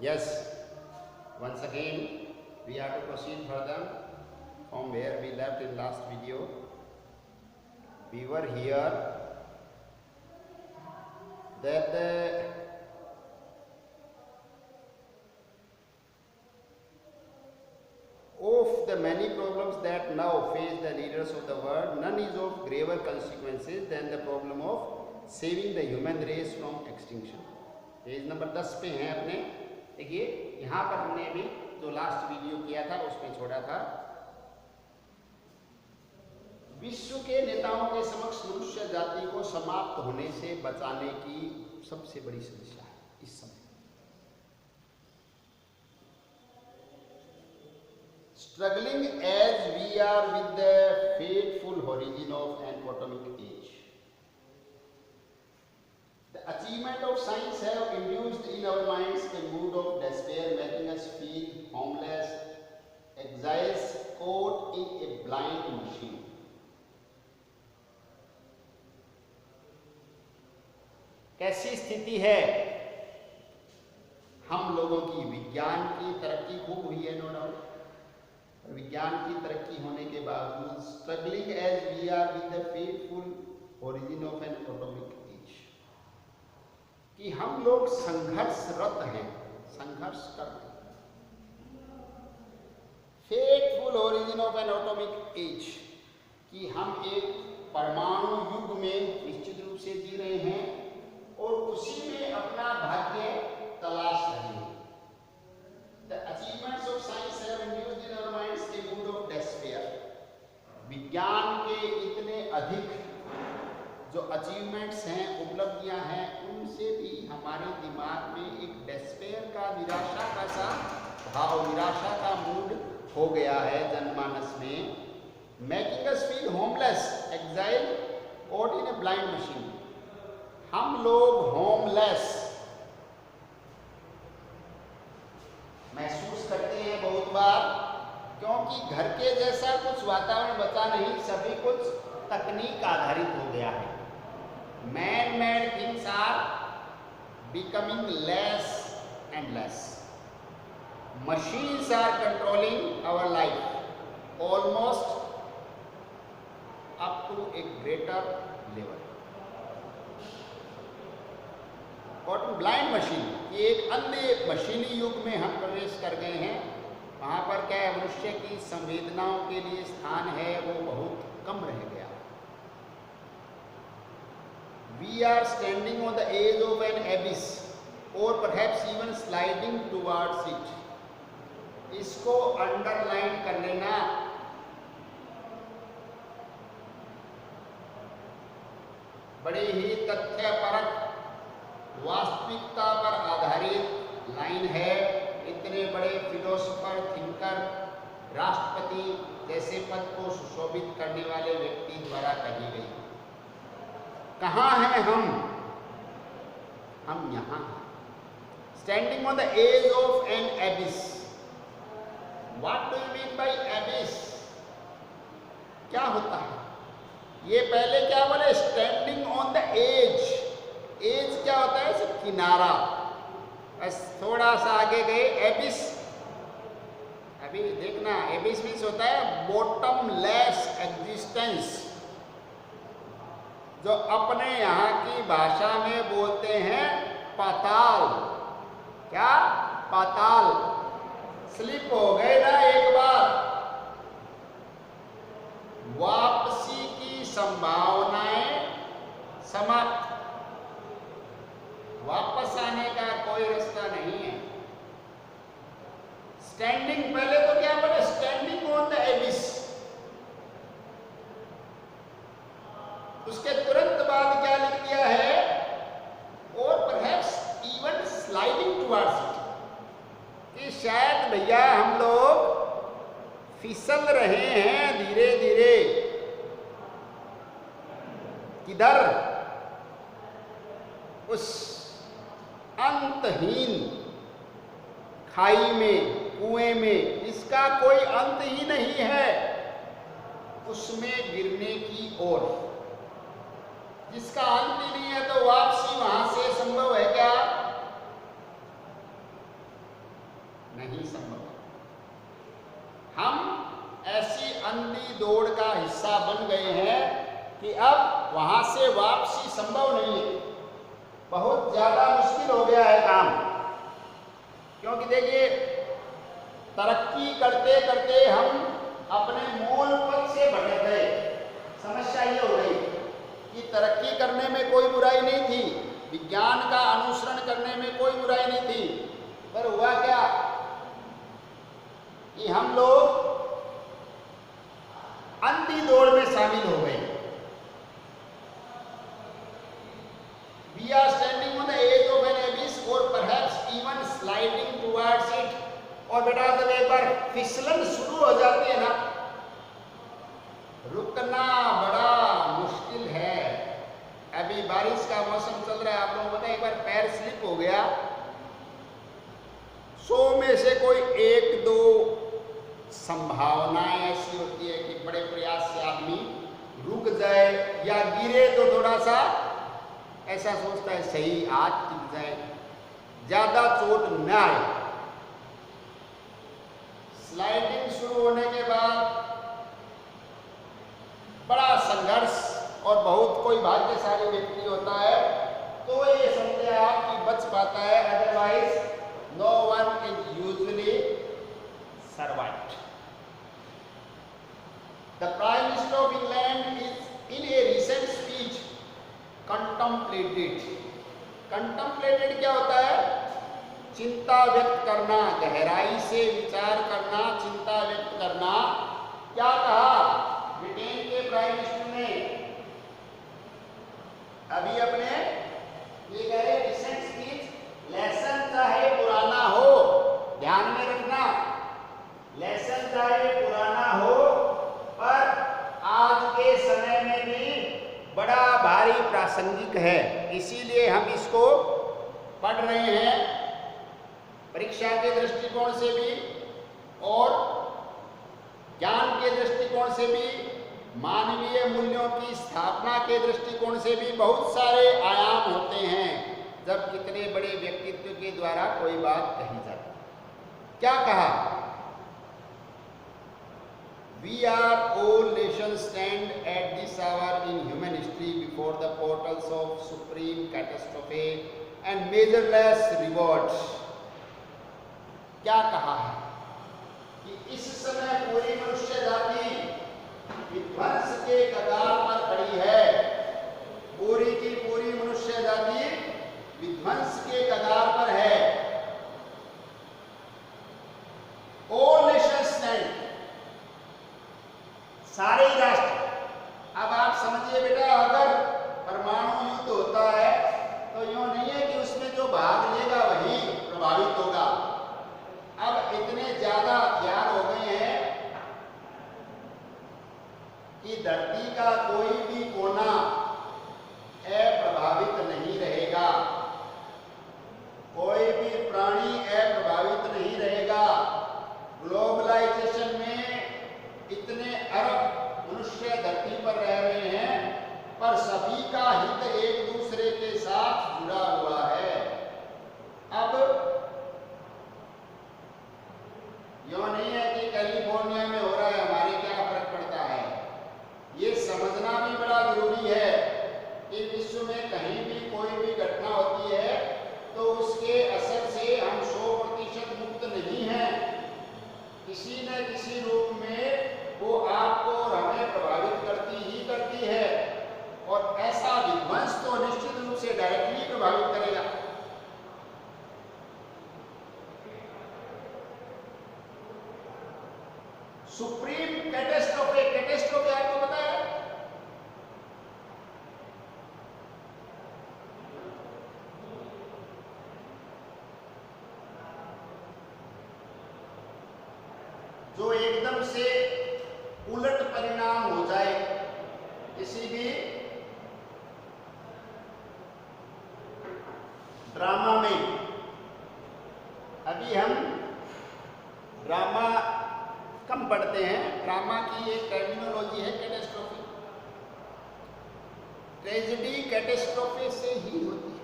Yes, once again we have to proceed further from where we left in last video. We were here that of the many problems that now face the leaders of the world, none is of graver consequences than the problem of saving the human race from extinction. Page number 10 पे हैं अपने. देखिए यहाँ पर हमने अभी जो last video किया था उसमें छोड़ा था, विश्व के नेताओं के समक्ष मनुष्य जाति को समाप्त होने से बचाने की सबसे बड़ी समस्या है इस समय. Struggling as we are with the fateful horizon of an atomic age, the achievement of science have induced in our minds a mood of despair, making us feel homeless, exiles caught in a blind machine. कैसी स्थिति है हम लोगों की? विज्ञान की तरक्की खूब हुई है, नो डाउट. विज्ञान की तरक्की होने के बावजूद struggling as we are with the fateful origin of an atomic age, कि हम लोग संघर्षरत हैं, संघर्ष कर रहे हैं. Fateful origin of an atomic age, कि हम एक परमाणु युग में निश्चित रूप से जी रहे हैं और उसी में अपना भाग्य तलाश रहे हैं. The achievements of science have induced in our minds a mood of despair. विज्ञान के इतने अधिक जो अचीवमेंट्स हैं, उपलब्धियां हैं, उनसे भी हमारे दिमाग में एक डेस्पेयर का, निराशा का सा भाव, निराशा का मूड हो गया है जनमानस में. Making us feel homeless, exile, caught in a blind machine. हम लोग होमलेस महसूस करते हैं बहुत बार, क्योंकि घर के जैसा कुछ वातावरण बचा नहीं, सभी कुछ तकनीक आधारित हो गया है. Man made things are becoming less and less. Machines are controlling our life almost up to a greater level. Cotton blind machine, ये एक अन्य मशीनी युग में हम प्रवेश कर गए हैं. वहाँ पर क्या है, मनुष्य की संवेदनाओं के लिए स्थान है वो बहुत कम रह गया. We are standing on the edge of an abyss और perhaps even sliding towards it. इसको अंडरलाइन कर लेना. बड़ी ही तथ्यपरक, वास्तविकता पर आधारित लाइन है. इतने बड़े फिलोसोफर, थिंकर, राष्ट्रपति जैसे पद को सुशोभित करने वाले व्यक्ति द्वारा कही गई. कहाँ हैं हम? हम यहाँ हैं. Standing on the edge of an abyss. What do you mean by abyss? क्या होता है ये? पहले क्या बोले? Standing on the edge. Edge क्या होता है? सिर्फ किनारा. बस थोड़ा सा आगे गए, एबिस. अभी देखना, एबिस मीन्स होता है बॉटमलेस एग्जिस्टेंस, जो अपने यहाँ की भाषा में बोलते हैं पाताल. क्या? पाताल. स्लिप हो गए ना एक बार, वापसी की संभावनाएं समाप्त. वापस आने का कोई रास्ता नहीं है. स्टैंडिंग, पहले तो क्या बोले? Standing on the एबिस. उसके तुरंत बाद क्या लिख दिया है? और perhaps even sliding towards it, कि शायद भैया हम लोग फिसल रहे हैं धीरे धीरे. किधर? उस अंतहीन खाई में, कुएं में, इसका कोई अंत ही नहीं है, उसमें गिरने की ओर, जिसका अंत ही नहीं है. तो वापसी वहां से संभव है क्या? नहीं संभव। हम ऐसी अंधी दौड़ का हिस्सा बन गए हैं कि अब वहां से वापसी संभव नहीं है। बहुत ज्यादा मुश्किल हो गया है काम, क्योंकि देखिए तरक्की करते करते हम अपने मूल पद से भटक गए। समस्या ये हो गई कि तरक्की करने में कोई बुराई नहीं थी, विज्ञान का अनुसरण करने में कोई बुराई नहीं थी, पर हुआ क्या कि हम लोग अंधी दौड़ में शामिल हो गए। We are standing on the edge of an abyss or perhaps even sliding towards it। और बेटा जब एक बार फिसलन शुरू हो जाती है ना, रुकना बड़ा मुश्किल है। अभी बारिश का मौसम चल रहा है, आप लोगों को पता है, एक बार पैर स्लिप हो गया, 100 में से कोई 1-2 संभावनाएं ऐसी होती है कि बड़े प्रयास से आदमी रुक जाए या गिरे तो थोड़ा सा ऐसा सोचता है सही हाथ टिक जाए, ज्यादा चोट न आए। स्लाइडिंग शुरू होने के बाद बड़ा संघर्ष, और बहुत कोई भाग्यशाली व्यक्ति होता है तो ये समझे आप कि बच पाता है, otherwise no one is usually survived. The Prime Minister of England is in a recent speech contemplated। contemplated क्या होता है? चिंता व्यक्त करना, गहराई से विचार करना, चिंता व्यक्त करना। क्या कहा ब्रिटेन के प्राइम मिनिस्टर ने अभी अपने ये कह रहे रिसेंट स्पीच, लेसन चाहे पुराना हो, ध्यान में रखना, लेसन चाहे पुराना हो पर आज के समय में भी बड़ा भारी प्रासंगिक है, इसीलिए हम इसको पढ़ रहे हैं परीक्षा के दृष्टिकोण से भी और ज्ञान के दृष्टिकोण से भी, मानवीय मूल्यों की स्थापना के दृष्टिकोण से भी। बहुत सारे आयाम होते हैं जब कितने बड़े व्यक्तित्व के द्वारा कोई बात कही जाती। क्या कहा? We are all nations stand at this hour in human history before the portals of supreme catastrophe and measureless rewards। क्या कहा है कि इस समय पूरी मनुष्य जाति विध्वंस के कगार पर खड़ी है। पूरी की पूरी मनुष्य जाति विध्वंस के कगार पर है। All nations stand, सारे ही राष्ट्र। अब आप समझिए बेटा, अगर परमाणु युद्ध होता है तो यूं नहीं है कि उसमें जो भाग लेगा वही प्रभावित होगा। अब इतने ज्यादा हथियार हो गए हैं कि धरती का कोई भी कोना अप्रभावित नहीं रहेगा, कोई भी प्राणी अप्रभावित नहीं रहेगा। ग्लोबलाइजेशन में इतने अरब मनुष्य धरती पर रह रहे हैं, पर सभी का हित एक दूसरे के साथ जुड़ा हुआ है। अब यो नहीं है कि कैलिफोर्निया में हो रहा है, हमारे क्या फर्क पड़ता है। ये समझना भी बड़ा जरूरी है कि विश्व में कहीं भी कोई भी घटना होती है तो उसके असर से हम 100% मुक्त नहीं हैं। किसी न किसी रूप में वो आपको और हमें प्रभावित करती ही करती है, और ऐसा विध्वंस तो निश्चित रूप से डायरेक्टली प्रभावित करेगा। सुप्रीम कैटेस्ट्रोफे, कैटेस्ट्रोफे आपको पता है? जो एकदम से उलट परिणाम हो जाए किसी भी ड्रामा में। अभी हम ड्रामा कम पढ़ते हैं, ड्रामा की एक टर्मिनोलॉजी है कैटेस्ट्रोफी। ट्रेजेडी कैटेस्ट्रोफे से ही होती है।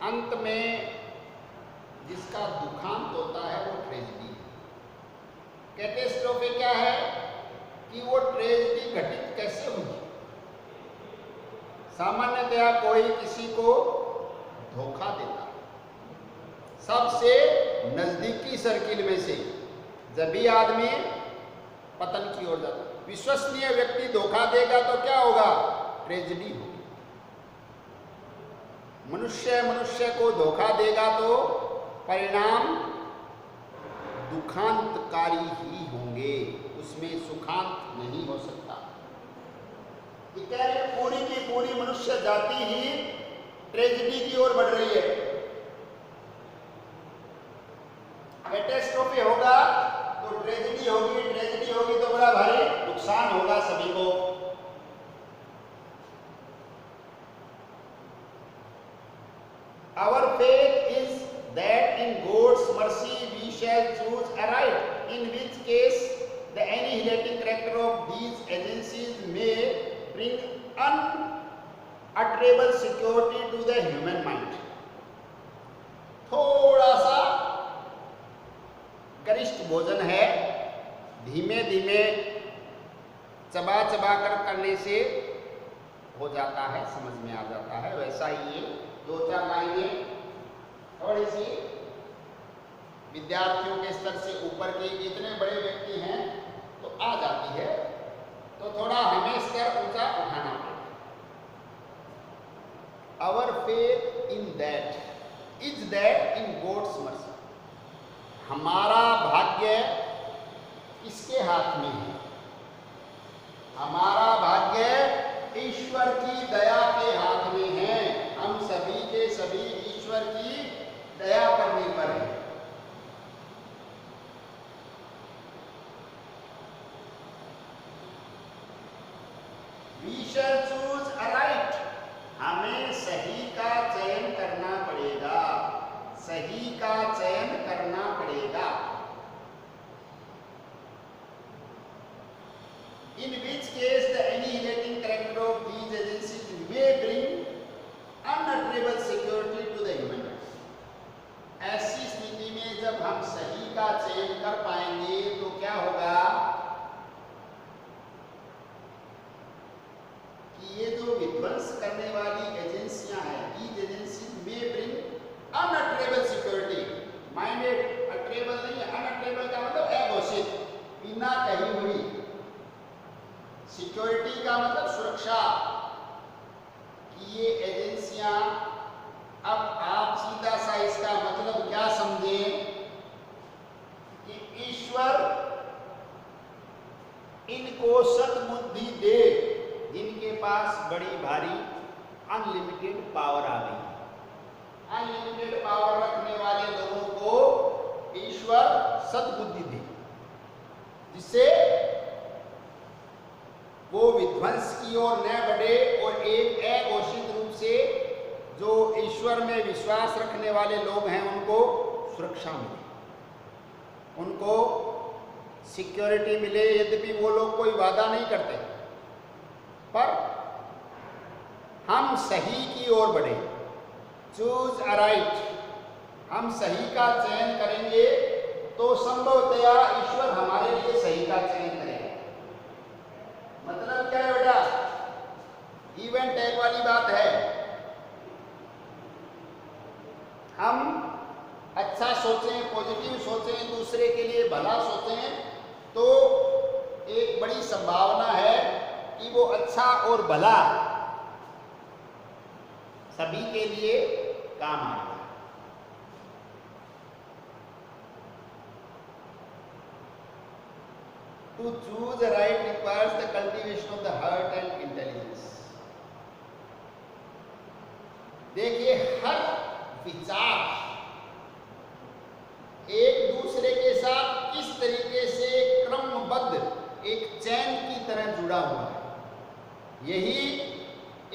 अंत में जिसका दुखांत होता है वो ट्रेजेडी है। कैटेस्ट्रोफे क्या है कि वो ट्रेजेडी घटित कैसे हुई। सामान्यतया कोई किसी को धोखा देता है, सबसे नजदीकी सर्किल में से जब भी आदमी पतन की ओर जाता है। विश्वसनीय व्यक्ति धोखा देगा तो क्या होगा, ट्रेजेडी होगी। मनुष्य मनुष्य को धोखा देगा तो परिणाम दुखांतकारी ही होंगे, उसमें सुखांत नहीं हो सकता। पूरी की पूरी मनुष्य जाति ही ट्रेजेडी की ओर बढ़ रही है। कैटेस्ट्रोफे होगा तो ट्रेजेडी होगी, ट्रेजेडी होगी तो बड़ा भारी नुकसान होगा सभी को। Our faith is that in God's mercy we shall choose aright, in which case the annihilating character of these agencies may bring unutterable security to the human mind. थोड़ा सा गरिष्ठ भोजन है, धीमे धीमे चबा चबा कर करने से हो जाता है, समझ में आ जाता है। वैसा ही ये दो चार लाइनें थोड़ी सी विद्यार्थियों के स्तर से ऊपर के इतने बड़े व्यक्ति हैं तो आ जाती है, तो थोड़ा हमें स्तर ऊंचा उठाना पड़ेगा। Our faith in that is that in God's mercy. हमारा भाग्य किसके हाथ में है? हमारा भाग्य ईश्वर की दया के हाथ में है। हम सभी के सभी ईश्वर की दया पर निर्भर हैं। We shall choose aright. हमें सही का चयन करना पड़ेगा, सही का चयन करना पड़ेगा। In which case the annihilating character of these agencies may bring unutterable security to the human race. ऐसी स्थिति में जब हम सही का चयन कर पाएंगे तो क्या होगा कि ये जो विध्वंस करने वाली एजेंसियां हैं, these agencies may bring unutterable security. Minded utterable नहीं है, unutterable का मतलब अघोषित, बिना कही हुई। सिक्योरिटी का मतलब सुरक्षा, कि ये एजेंसियां, अब आप सीधा सा इसका मतलब क्या समझें कि ईश्वर इनको सद्बुद्धि दे, जिनके पास बड़ी भारी अनलिमिटेड पावर आ गई। अनलिमिटेड पावर रखने वाले लोगों को ईश्वर सद्बुद्धि दे, जिससे वो विध्वंस की ओर न बढ़े और एक अघोषित रूप से जो ईश्वर में विश्वास रखने वाले लोग हैं उनको सुरक्षा मिले, उनको सिक्योरिटी मिले। यद्यपि वो लोग कोई वादा नहीं करते, पर हम सही की ओर बढ़े, चूज अराइट, हम सही का चयन करेंगे तो संभवतया ईश्वर हमारे लिए सही का चयन करेगा। मतलब क्या है बेटा, इवेंट टैग वाली बात है। हम अच्छा सोचें, पॉजिटिव सोचें, दूसरे के लिए भला सोचें, तो एक बड़ी संभावना है कि वो अच्छा और भला सभी के लिए काम आएगा। To choose right requires the cultivation of the heart and intelligence. देखिए, हर विचार एक दूसरे के साथ किस तरीके से क्रमबद्ध एक चैन की तरह जुड़ा हुआ है। यही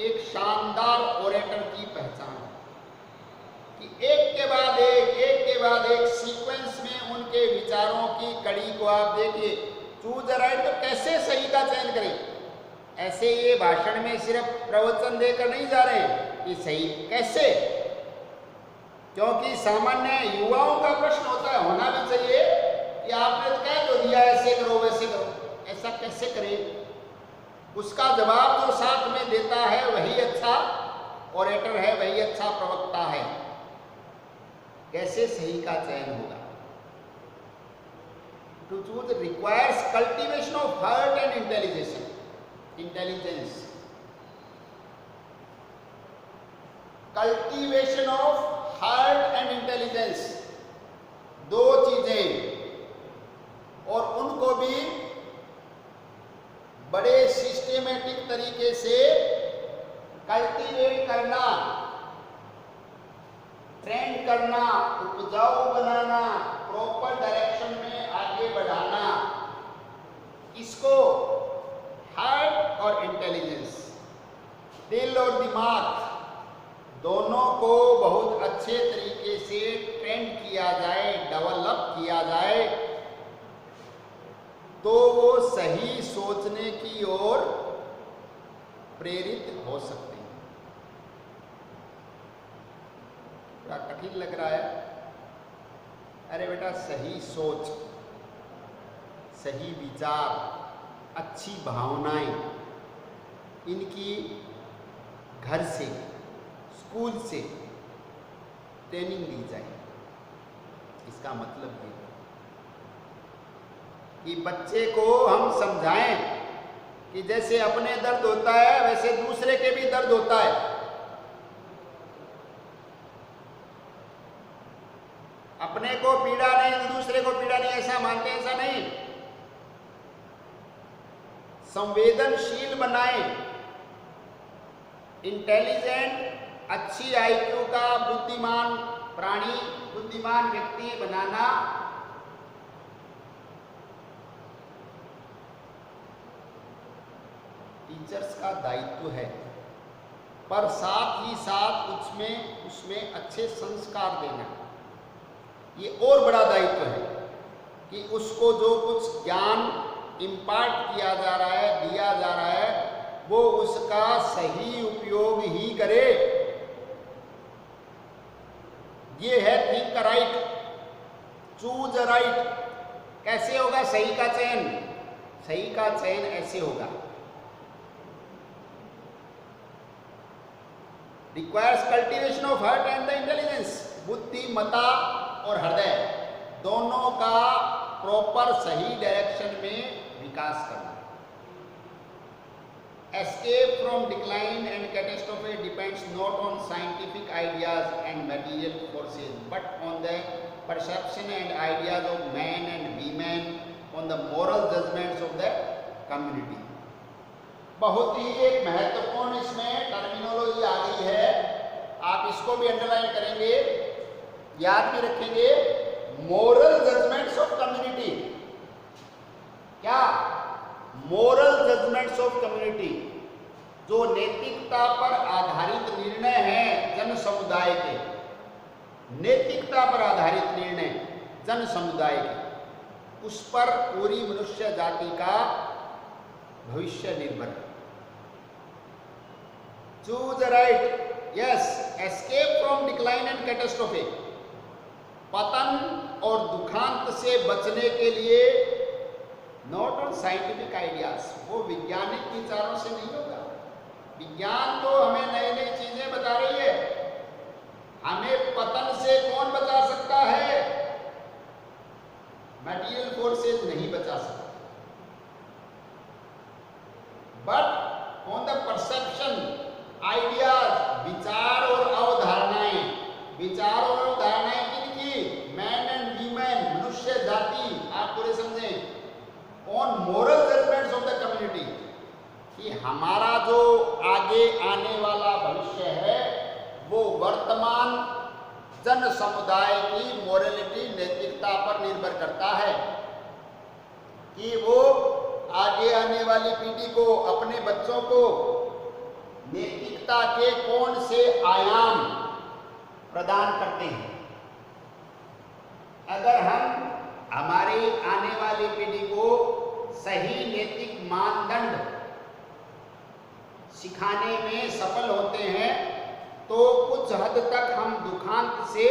एक शानदार ओरेटर की पहचान है कि एक के बाद एक सीक्वेंस में उनके विचारों की कड़ी को आप देखिए। चूज राइट तो कैसे सही का चयन करें। ऐसे ये भाषण में सिर्फ प्रवचन देकर नहीं जा रहे हैं कि सही कैसे, क्योंकि सामान्य युवाओं का प्रश्न होता है, होना भी चाहिए, कि आपने तो कह तो दिया ऐसे करो वैसे करो, ऐसा कैसे करें। उसका जवाब जो साथ में देता है वही अच्छा ऑरेटर है, वही अच्छा प्रवक्ता है। कैसे सही का चयन होगा? To choose requires cultivation of heart and intelligence. Cultivation of heart and intelligence, दो चीजें, और उनको भी बड़े सिस्टेमेटिक तरीके से कल्टीवेट करना, ट्रेंड करना, उपजाऊ बनाना, प्रॉपर डायरेक्शन में आगे बढ़ाना, इसको हार्ट और इंटेलिजेंस, दिल और दिमाग दोनों को बहुत अच्छे तरीके से ट्रेंड किया जाए, डेवलप किया जाए, तो वो सही सोचने की ओर प्रेरित हो सकते हैं। थोड़ा कठिन लग रहा है? अरे बेटा, सही सोच, सही विचार, अच्छी भावनाएं, इनकी घर से, स्कूल से ट्रेनिंग दी जाए। इसका मतलब ये कि बच्चे को हम समझाएं कि जैसे अपने दर्द होता है वैसे दूसरे के भी दर्द होता है। अपने को पीड़ा नहीं तो दूसरे को पीड़ा नहीं, ऐसा मानते, ऐसा नहीं। संवेदनशील बनाएं, इंटेलिजेंट, अच्छी आईक्यू का बुद्धिमान प्राणी, बुद्धिमान व्यक्ति बनाना टीचर्स का दायित्व है, पर साथ ही साथ उसमें अच्छे संस्कार देना ये और बड़ा दायित्व है कि उसको जो कुछ ज्ञान इम्पार्ट किया जा रहा है, दिया जा रहा है, वो उसका सही उपयोग ही करे। ये है थिंक राइट, चूज राइट। कैसे होगा सही का चयन? सही का चयन ऐसे होगा, requires cultivation of heart and the intelligence, बुद्धिमता और हृदय दोनों का प्रॉपर सही डायरेक्शन में विकास करना। Escape from decline and catastrophe depends not on scientific ideas and material forces, but on the perception and ideas of men and women, on the moral judgments of the community. बहुत ही एक महत्वपूर्ण इसमें terminology आ गई है, आप इसको भी underline करेंगे, याद भी रखेंगे। Moral judgements of community. क्या? मोरल जजमेंट्स ऑफ कम्युनिटी, जो नैतिकता पर आधारित निर्णय हैं जन समुदाय के, नैतिकता पर आधारित निर्णय जन समुदाय के, उस पर पूरी मनुष्य जाति का भविष्य निर्भर है। Choose right, yes, escape from decline and catastrophe, पतन और दुखांत से बचने के लिए नॉट ऑन साइंटिफिक आइडियाज, वो वैज्ञानिक विचारों से नहीं होगा। विज्ञान तो हमें नई नई चीजें बता रही है, हमें पतन से कौन बचा सकता है? मटेरियल फोर्सेस नहीं बचा सकता। But on the perception, ideas, विचार और अवधारणाएं, विचार और अवधारणाएं किनकी? मैन एंड वीमेन, मनुष्य जाति, आप पूरे समझें। On moral judgements of the community, कि हमारा जो आगे आने वाला भविष्य है वो वर्तमान जन समुदाय की मोरलिटी, नैतिकता पर निर्भर करता है कि वो आगे आने वाली पीढ़ी को, अपने बच्चों को नैतिकता के कौन से आयाम प्रदान करते हैं। अगर हम हमारी आने वाली पीढ़ी को सही नैतिक मानदंड सिखाने में सफल होते हैं तो कुछ हद तक हम दुखांत से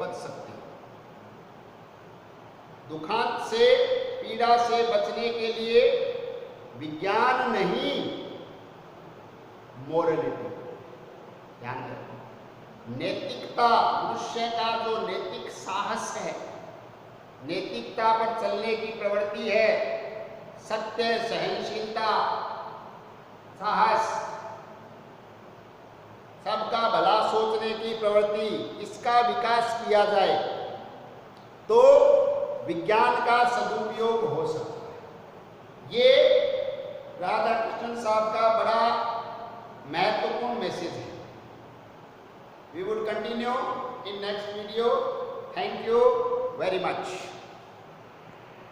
बच सकते हैं। दुखांत से, पीड़ा से बचने के लिए विज्ञान नहीं, मोरलिटी, ध्यान रखना। नैतिकता, मनुष्य का जो नैतिक साहस है, नैतिकता पर चलने की प्रवृत्ति है, सत्य, सहनशीलता, साहस, सबका भला सोचने की प्रवृत्ति, इसका विकास किया जाए तो विज्ञान का सदुपयोग हो सकता है। ये राधा कृष्णन साहब का बड़ा महत्वपूर्ण मैसेज है। We will continue in next video. Thank you very much.